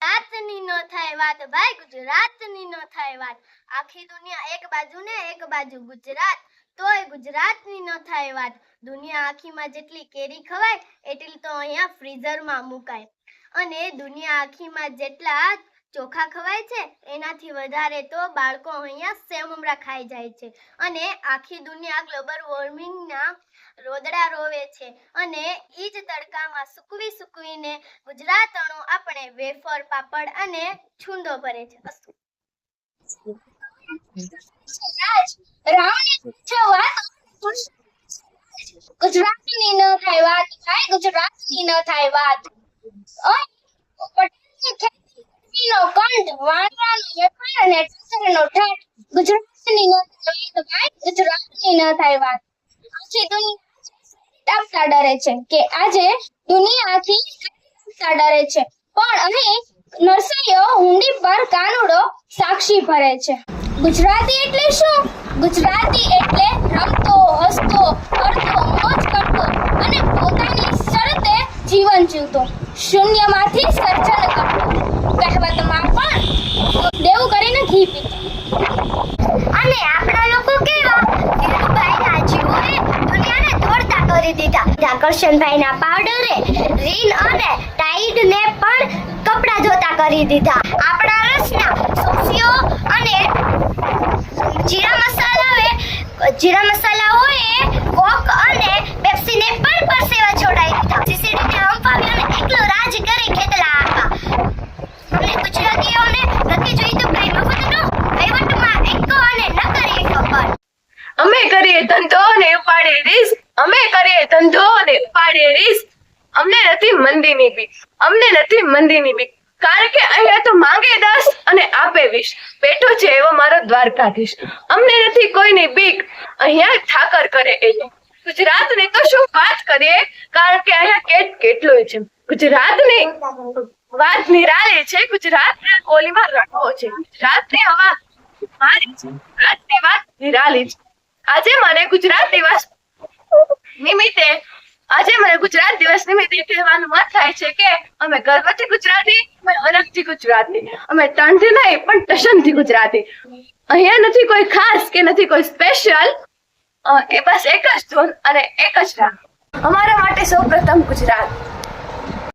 ગુજરાતની નો થાય વાત ભાઈ, ગુજરાતની નો થાય વાત. આખી દુનિયા એક બાજુ ને એક બાજુ ગુજરાત, તોય ગુજરાતની નો થાય વાત. દુનિયા આખીમાં જેટલી કેરી ખવાય એટલી તો અહીંયા ફ્રીઝરમાં મુકાય, અને દુનિયા આખીમાં જેટલા ચોખા ખવાય છે એનાથી વધારે તો બાળકો અહીંયા સેવ મમરા ખાઈ જાય છે. અને આખી દુનિયા ગ્લોબલ વોર્મિંગના રોદડા રોવે છે, અને ઈ જ તડકામાં સૂકવીને ગુજરાતણો આપણે વેફર પાપડ અને છૂંદો ભરે છે. ગુજરાતની ન થાય વાત ભાઈ, ગુજરાતની ન થાય વાત. નો કંઠ વાણવાનો વેપાર અને ટસરનો ઠાઠ. ગુજરાતની ન થાય વાત ભાઈ, ગુજરાતની ન થાય વાત. આખી દુનિયા ડરે છે કે આજે દુનિયાથી ડરે છે, પણ અહીં નરસૈયો હુંડી પર કાનુડો સાક્ષી ભરે છે. ગુજરાતી એટલે શું? ગુજરાતી એટલે રમતો, હસતો, ફરતો, મોજ કરતો અને પોતાની શરતે જીવન જીવતો, શૂન્યમાંથી સર્જન કરતો, કહેવતમાં પણ દેવું કરીને ઘી પીતો. અને આપણા લોકો કેવા? ધીરુભાઈના જીવોએ દુનિયાને દોડતા કરી દીધા. કરશનભાઈના પાવડરે રીન અને ટાઈડને પણ કપડા ધોતા કરી દીધા. આપણા રસના સોફિયો અને જીરા મસાલાઓએ કોક અને પેપ્સીને પણ પરસેવા છોડાઈ દીધા. સીસીડીને હંફાવી અને એકલો રાજ કરી ખેતલા આપા. અમને ગુજરાતીઓને નથી જોઈતું કઈ મફતનો, વહીવટમાં એકો અને ન કરીએ ખબર. અમે કરીએ ધંધો ને ઉપાડે રીસ, અમે કરીએ ધંધો ને ઉપાડે રીસ. અમને નથી મંદીની બીક, અમને નથી મંદીની બીક, કારણ કે અહીંયા તો માંગે 10 અને આપે 20. બેઠો છે એવો મારો દ્વારકાધીશ. અમને નથી કોઈની બીક, અહીંયા ઠાકર કરે એટલે. ગુજરાતની તો શું વાત કરીએ, કારણ કે અહીંયા કેટલું છે. ગુજરાતની વાત નિરાલી છે, ગુજરાતના કોલીમાં રટવો છે, ગુજરાતની હવા મારી છે, ગુજરાતની વાત નિરાલી છે. આજે મને ગુજરાત દિવસ નિમિત્તે કહેવાનું મન થાય છે કે અમે ગર્વથી ગુજરાતી, અમે હરખથી ગુજરાતી, અમે ટણથી નહીં પણ ટશનથી ગુજરાતી. અહીંયા નથી કોઈ ખાસ કે નથી કોઈ સ્પેશિયલ, એ બસ એક જ ધૂન અને એક જ રાગ. અમારા માટે સૌપ્રથમ ગુજરાત.